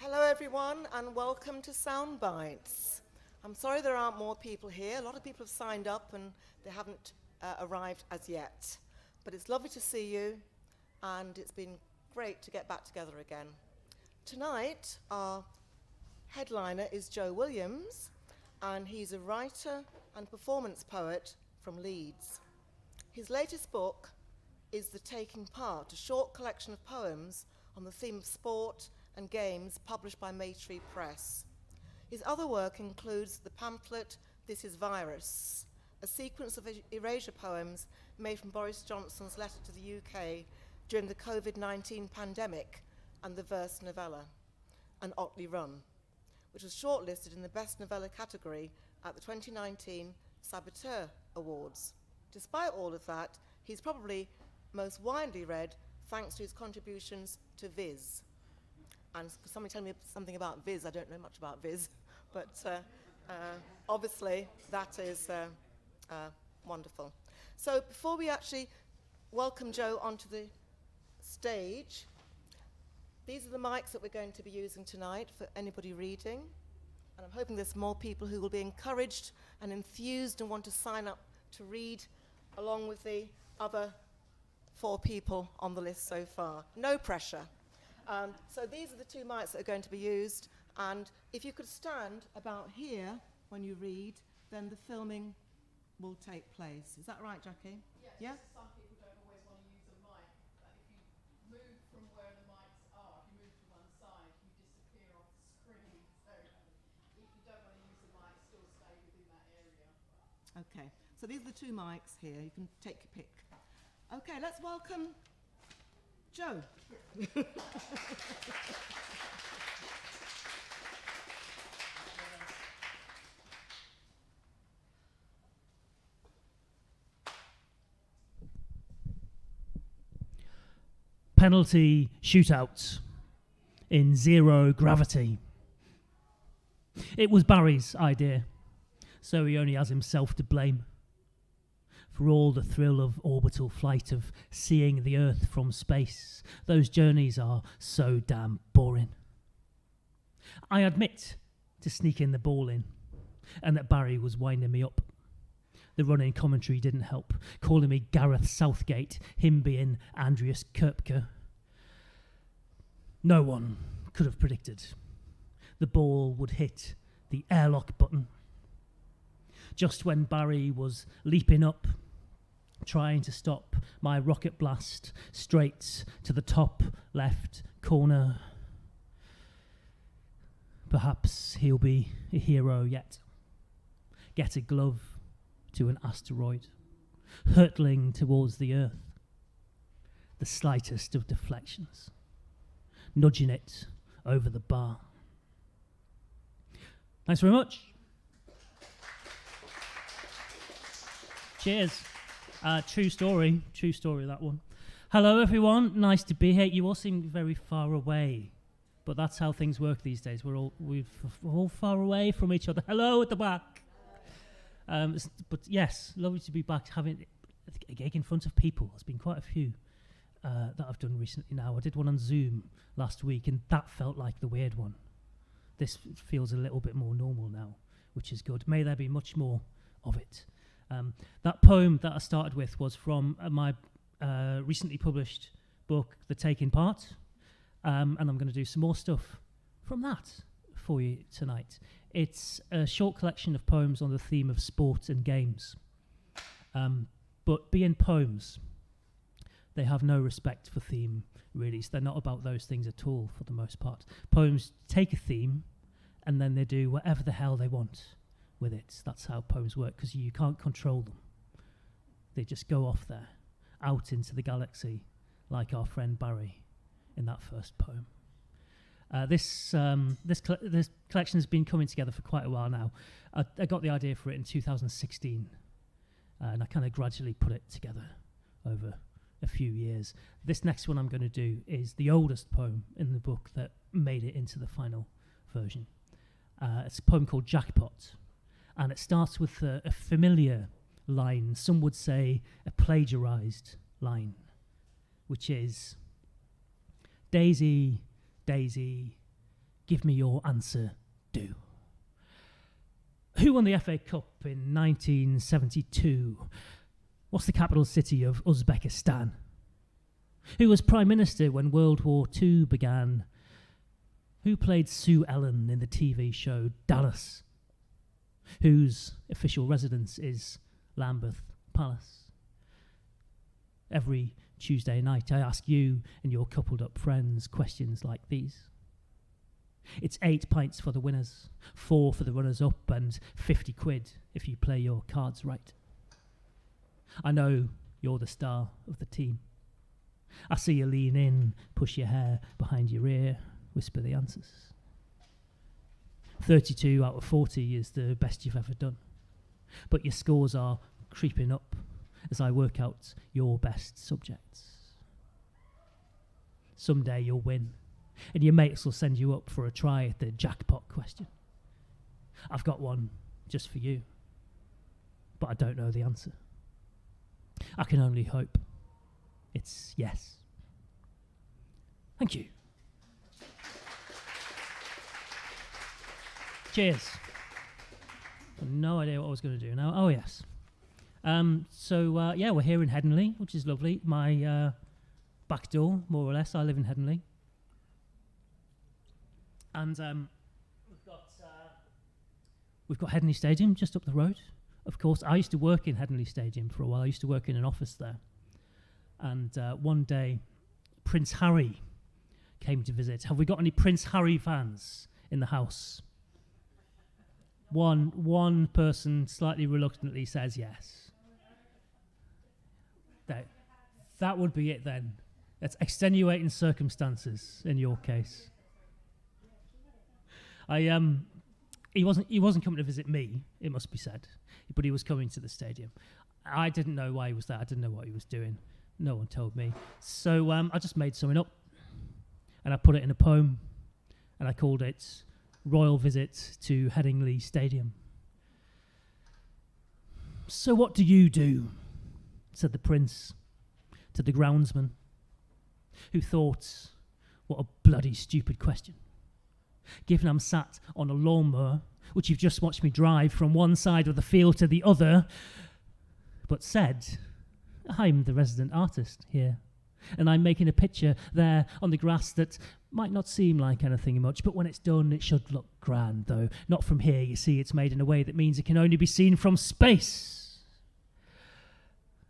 Hello everyone and welcome to SOUNDBITES. I'm sorry there aren't more people here. A lot of people have signed up and they haven't arrived as yet. But it's lovely to see you and it's been great to get back together again. Tonight our headliner is Joe Williams and he's a writer and performance poet from Leeds. His latest book is The Taking Part, a short collection of poems on the theme of sport and games published by Maytree Press. His other work includes the pamphlet This Is Virus, a sequence of erasure poems made from Boris Johnson's letter to the UK during the COVID-19 pandemic, and the verse Novella, An Otley Run, which was shortlisted in the Best Novella category at the 2019 Saboteur Awards. Despite all of that, he's probably most widely read thanks to his contributions to Viz. And somebody tell me something about Viz. I don't know much about Viz, but obviously that is wonderful. So before we actually welcome Joe onto the stage, these are the mics that we're going to be using tonight for anybody reading. And I'm hoping there's more people who will be encouraged and enthused and want to sign up to read along with the other 4 people on the list so far. No pressure. So these are the 2 mics that are going to be used, and if you could stand about here when you read, then the filming will take place. Is that right, Jackie? Yes. Yeah? Some people don't always want to use a mic, but if you move from where the mics are, if you move to one side, you disappear off the screen. So if you don't want to use the mic, still stay within that area. Okay, so these are the 2 mics here. You can take your pick. Okay, let's welcome Joe. Penalty shootouts in zero gravity. It was Barry's idea, so he only has himself to blame for all the thrill of orbital flight, of seeing the Earth from space. Those journeys are so damn boring. I admit to sneaking the ball in, and that Barry was winding me up. The running commentary didn't help, calling me Gareth Southgate, him being Andreas Köpke. No one could have predicted the ball would hit the airlock button just when Barry was leaping up, trying to stop my rocket blast straight to the top left corner. Perhaps he'll be a hero yet. Get a glove to an asteroid, hurtling towards the Earth. The slightest of deflections, nudging it over the bar. Thanks very much. Cheers. True story, that one. Hello everyone, nice to be here. You all seem very far away, but that's how things work these days. We're all far away from each other. Hello at the back. But yes, lovely to be back having a gig in front of people. There's been quite a few that I've done recently now. I did one on Zoom last week and that felt like the weird one. This feels a little bit more normal now, which is good. May there be much more of it. That poem that I started with was from my recently published book, The Taking Part, and I'm going to do some more stuff from that for you tonight. It's a short collection of poems on the theme of sport and games. But being poems, they have no respect for theme, really. So they're not about those things at all, for the most part. Poems take a theme, and then they do whatever the hell they want with it. That's how poems work, because you can't control them. They just go off there, out into the galaxy, like our friend Barry in that first poem. This collection has been coming together for quite a while now. I got the idea for it in 2016, and I kind of gradually put it together over a few years. This next one I'm going to do is the oldest poem in the book that made it into the final version. It's a poem called Jackpot, and it starts with a familiar line, some would say a plagiarized line, which is, Daisy, Daisy, Give me your answer, do. Who won the FA Cup in 1972? What's the capital city of Uzbekistan? Who was Prime Minister when World War II began? Who played Sue Ellen in the TV show Dallas? Whose official residence is Lambeth Palace? Every Tuesday night I ask you and your coupled up friends questions like these. It's 8 pints for the winners, 4 for the runners up, and 50 quid if you play your cards right. I know you're the star of the team. I see you lean in, push your hair behind your ear, whisper the answers. 32 out of 40 is the best you've ever done. But your scores are creeping up as I work out your best subjects. Someday you'll win, and your mates will send you up for a try at the jackpot question. I've got one just for you, but I don't know the answer. I can only hope it's yes. Thank you. Cheers. No idea what I was going to do now. Oh, yes. We're here in Headingley, which is lovely. My back door, more or less. I live in Headingley. And we've got Headingley Stadium just up the road. Of course, I used to work in Headingley Stadium for a while. I used to work in an office there. And one day, Prince Harry came to visit. Have we got any Prince Harry fans in the house? One person slightly reluctantly says yes. That would be it then. That's extenuating circumstances in your case. He wasn't coming to visit me, it must be said, but he was coming to the stadium. I didn't know why he was there. I didn't know what he was doing. No one told me. So I just made something up, and I put it in a poem, and I called it Royal Visit to Headingley Stadium. So what do you do? Said the prince to the groundsman, who thought, what a bloody stupid question. Given I'm sat on a lawnmower, which you've just watched me drive from one side of the field to the other, but said, I'm the resident artist here, and I'm making a picture there on the grass that might not seem like anything much, but when it's done, it should look grand, though. Not from here, you see, it's made in a way that means it can only be seen from space.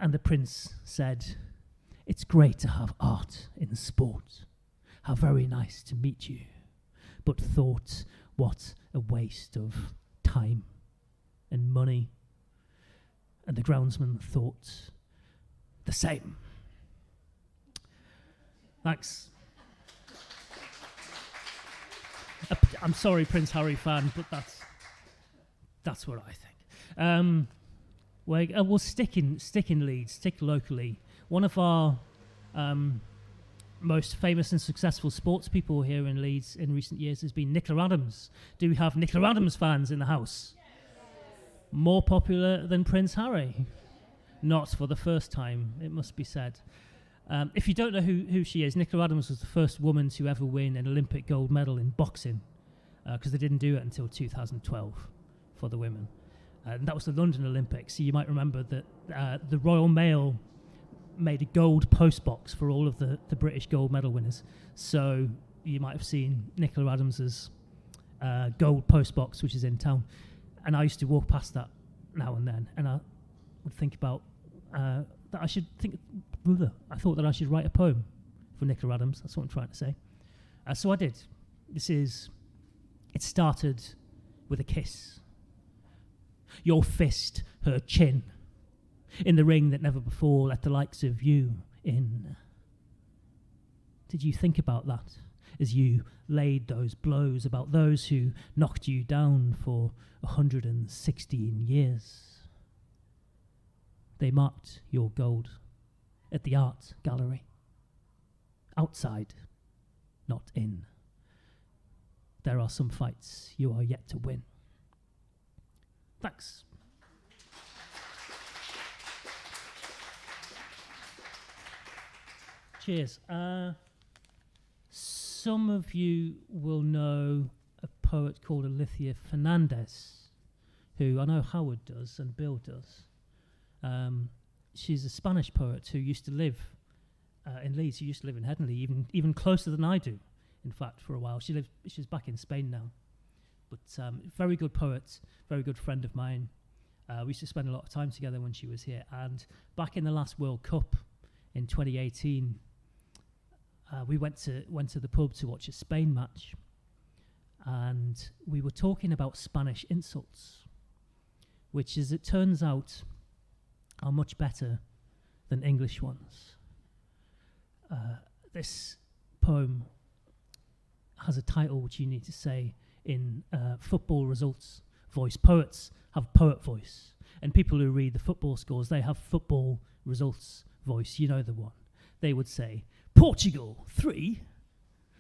And the prince said, it's great to have art in sport. How very nice to meet you. But thought, what a waste of time and money. And the groundsman thought the same. Thanks. I'm sorry, Prince Harry fan, but that's what I think. We'll stick in Leeds, stick locally. One of our most famous and successful sports people here in Leeds in recent years has been Nicola Adams. Do we have Nicola Adams fans in the house? Yes. More popular than Prince Harry? Not for the first time, it must be said. If you don't know who she is, Nicola Adams was the first woman to ever win an Olympic gold medal in boxing, because they didn't do it until 2012 for the women. And that was the London Olympics. So you might remember that the Royal Mail made a gold postbox for all of the British gold medal winners. So you might have seen Nicola Adams's gold postbox, which is in town. And I used to walk past that now and then, and I would think about that I thought that I should write a poem for Nicola Adams. That's what I'm trying to say. So I did. It started with a kiss. Your fist, her chin, in the ring that never before let the likes of you in. Did you think about that as you laid those blows about those who knocked you down for 116 years? They marked your gold at the art gallery. Outside, not in. There are some fights you are yet to win. Thanks. Cheers. some of you will know a poet called Alicia Fernandez, who I know Howard does and Bill does. She's a Spanish poet who used to live in Leeds. She used to live in Headingley, even closer than I do, in fact, for a while. She's back in Spain now. But very good poet, very good friend of mine. We used to spend a lot of time together when she was here. And back in the last World Cup in 2018, we went to the pub to watch a Spain match. And we were talking about Spanish insults, which, as it turns out, are much better than English ones. This poem has a title which you need to say in football results voice. Poets have poet voice, and people who read the football scores, they have football results voice. You know the one. They would say, Portugal 3,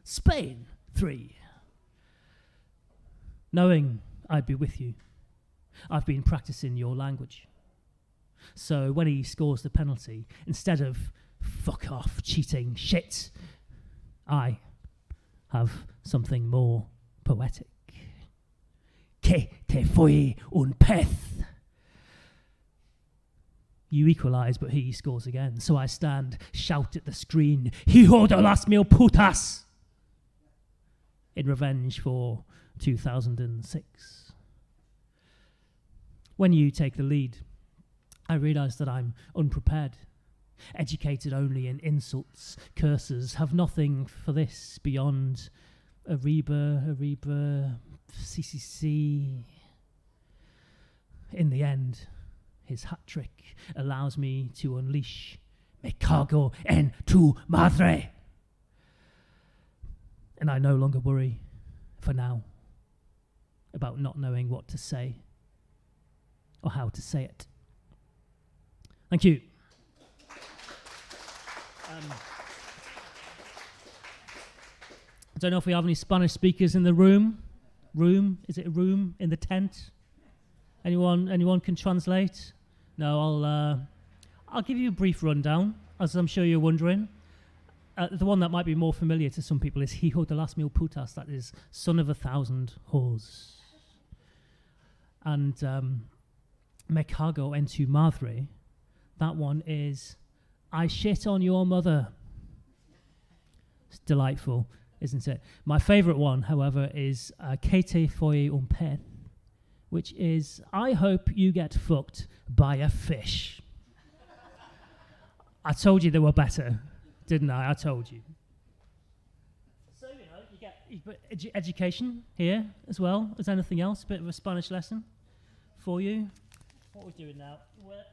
Spain 3. Knowing I'd be with you, I've been practicing your language. So when he scores the penalty, instead of fuck off, cheating, shit, I have something more poetic. Que te fue un pez. You equalise, but he scores again. So I stand, shout at the screen, Hijo de las mil putas! In revenge for 2006. When you take the lead, I realise that I'm unprepared, educated only in insults, curses, have nothing for this beyond Ariba, CCC. In the end, his hat trick allows me to unleash Me cago en tu madre. And I no longer worry, for now, about not knowing what to say or how to say it. Thank you. I don't know if we have any Spanish speakers in the room. Is it a room in the tent? Anyone can translate? No, I'll give you a brief rundown, as I'm sure you're wondering. The one that might be more familiar to some people is Hijo de las mil putas, that is, son of 1,000 whores. And Me cago en tu madre, that one is I shit on your mother. It's delightful, isn't it? My favourite one, however, is Que te fue un pez, which is I hope you get fucked by a fish. I told you they were better, didn't I? I told you. So, you get education here as well as anything else. A bit of a Spanish lesson for you. What we're doing now. Well,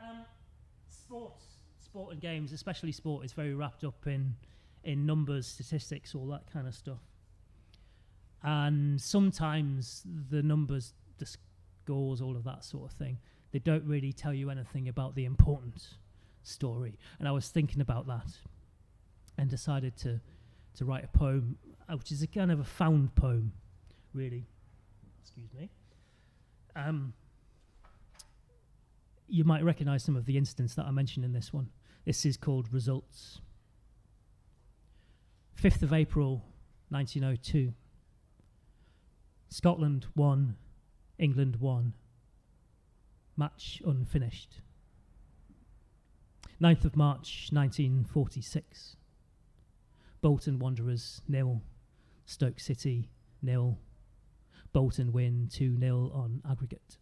sport and games, especially sport, is very wrapped up in numbers, statistics, all that kind of stuff. And sometimes the numbers, the scores, all of that sort of thing, they don't really tell you anything about the important story. And I was thinking about that and decided to write a poem, which is a kind of a found poem, really. Excuse me. You might recognise some of the incidents that I mentioned in this one. This is called Results. 5th of April, 1902. Scotland won, England won. Match unfinished. 9th of March, 1946. Bolton Wanderers 0, Stoke City 0. Bolton win 2-0 on aggregate.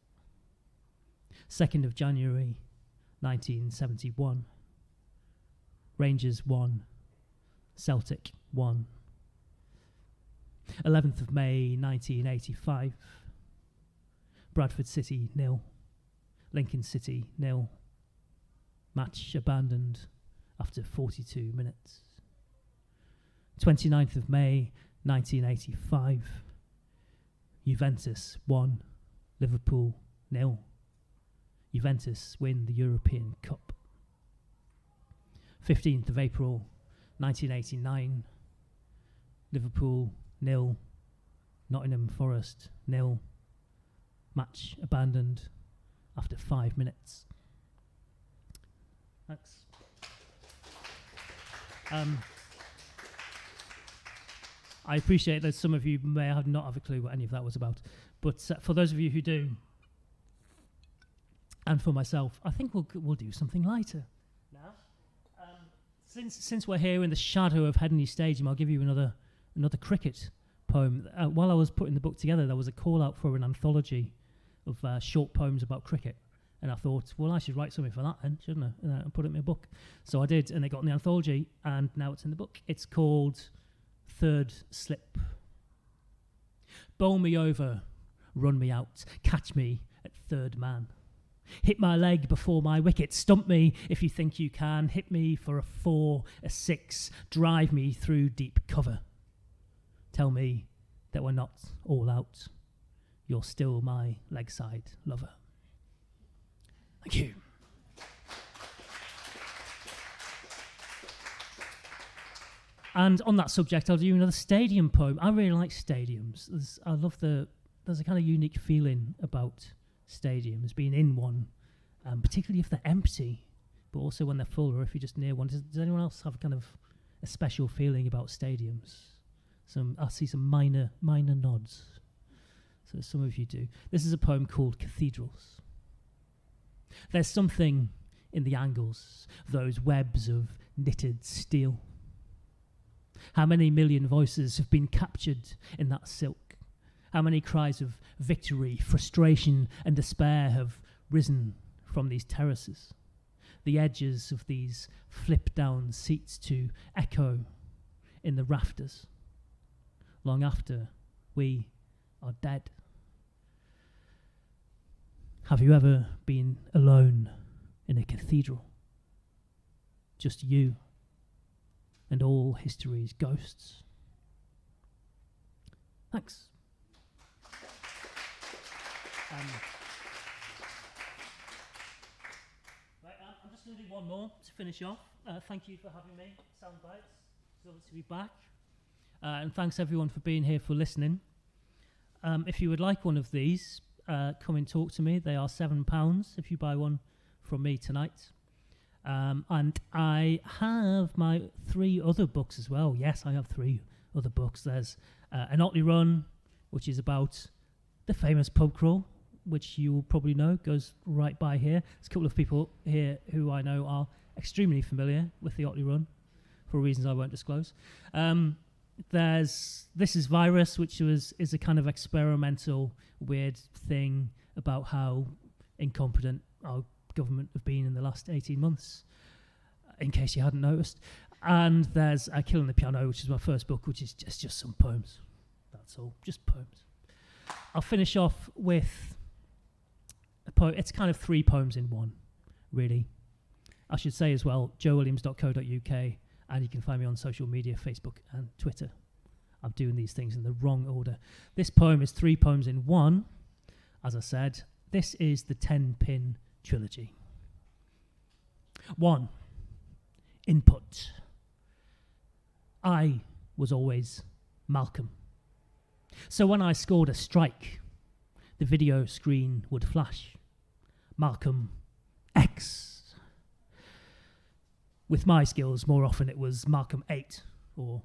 2nd of January, 1971. Rangers 1, Celtic 1. 11th of May, 1985. Bradford City 0, Lincoln City 0. Match abandoned after 42 minutes. 29th of May, 1985. Juventus 1, Liverpool 0. Juventus win the European Cup. 15th of April, 1989. Liverpool 0, Nottingham Forest 0. Match abandoned after 5 minutes. Thanks. I appreciate that some of you may not have a clue what any of that was about. But for those of you who do, and for myself, I think we'll do something lighter now. Since we're here in the shadow of Headingley Stadium, I'll give you another cricket poem. While I was putting the book together, there was a call out for an anthology of short poems about cricket. And I thought, well, I should write something for that then, shouldn't I? And put it in my book. So I did, and it got in the anthology, and now it's in the book. It's called Third Slip. Bowl me over, run me out, catch me at third man. Hit my leg before my wicket, stump me if you think you can. Hit me for a 4, a 6, drive me through deep cover. Tell me that we're not all out. You're still my leg side lover. Thank you. And on that subject, I'll do another stadium poem. I really like stadiums. There's a kind of unique feeling about stadiums, being in one, particularly if they're empty, but also when they're full or if you're just near one. Does anyone else have kind of a special feeling about stadiums? I see some minor nods. So some of you do. This is a poem called Cathedrals. There's something in the angles, those webs of knitted steel. How many million voices have been captured in that silk? How many cries of victory, frustration and despair have risen from these terraces? The edges of these flip-down seats to echo in the rafters, long after we are dead. Have you ever been alone in a cathedral? Just you and all history's ghosts. Thanks. Right, I'm just going to do one more to finish off. Thank you for having me, SOUNDBITES. It's lovely to be back. And thanks everyone for being here, for listening. If you would like one of these, come and talk to me. They are £7 if you buy one from me tonight. And I have my 3 other books as well. Yes, I have 3 other books. There's An Otley Run, which is about the famous pub crawl, which you will probably know, goes right by here. There's a couple of people here who I know are extremely familiar with the Otley Run, for reasons I won't disclose. There's This Is Virus, which is a kind of experimental, weird thing about how incompetent our government have been in the last 18 months, in case you hadn't noticed. And there's Killing the Piano, which is my first book, which is just some poems. That's all, just poems. I'll finish off with a poem. It's kind of 3 poems in one, really. I should say as well, joewilliams.co.uk, and you can find me on social media, Facebook and Twitter. I'm doing these things in the wrong order. This poem is 3 poems in one. As I said, this is the 10-pin trilogy. 1. Input. I was always Malcolm. So when I scored a strike, the video screen would flash. Malcolm X. With my skills, more often it was Malcolm 8 or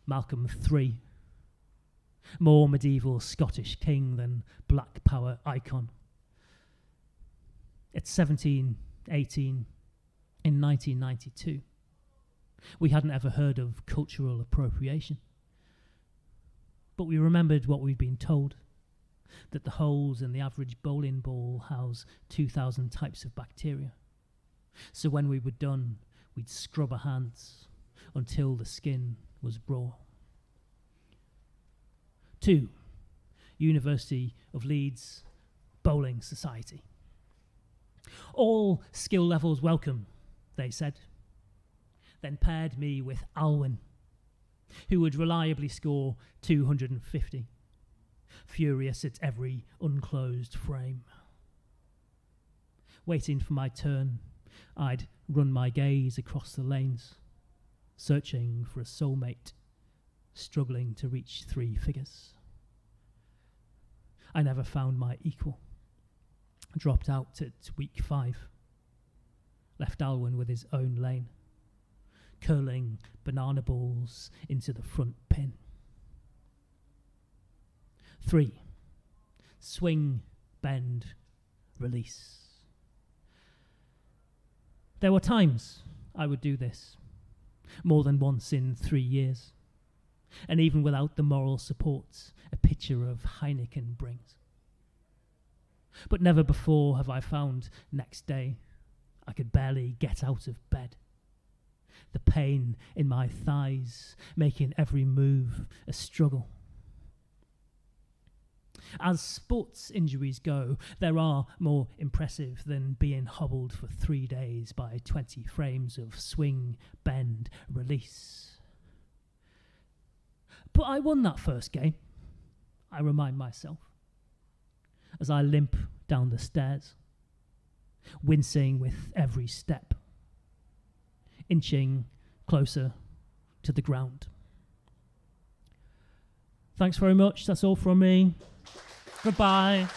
Malcolm 3. More medieval Scottish king than black power icon. At 17, 18, in 1992, we hadn't ever heard of cultural appropriation. But we remembered what we'd been told, that the holes in the average bowling ball house 2,000 types of bacteria. So when we were done, we'd scrub our hands until the skin was raw. 2. University of Leeds Bowling Society. All skill levels welcome, they said. Then paired me with Alwyn, who would reliably score 250, furious at every unclosed frame. Waiting for my turn, I'd run my gaze across the lanes, searching for a soulmate, struggling to reach 3 figures. I never found my equal. Dropped out at week 5. Left Alwyn with his own lane, curling banana balls into the front pin. 3. Swing, bend, release. There were times I would do this, more than once in 3 years, and even without the moral support a pitcher of Heineken brings. But never before have I found next day I could barely get out of bed. The pain in my thighs making every move a struggle. As sports injuries go, there are more impressive than being hobbled for 3 days by 20 frames of swing, bend, release. But I won that first game, I remind myself, as I limp down the stairs, wincing with every step, inching closer to the ground. Thanks very much. That's all from me. Goodbye.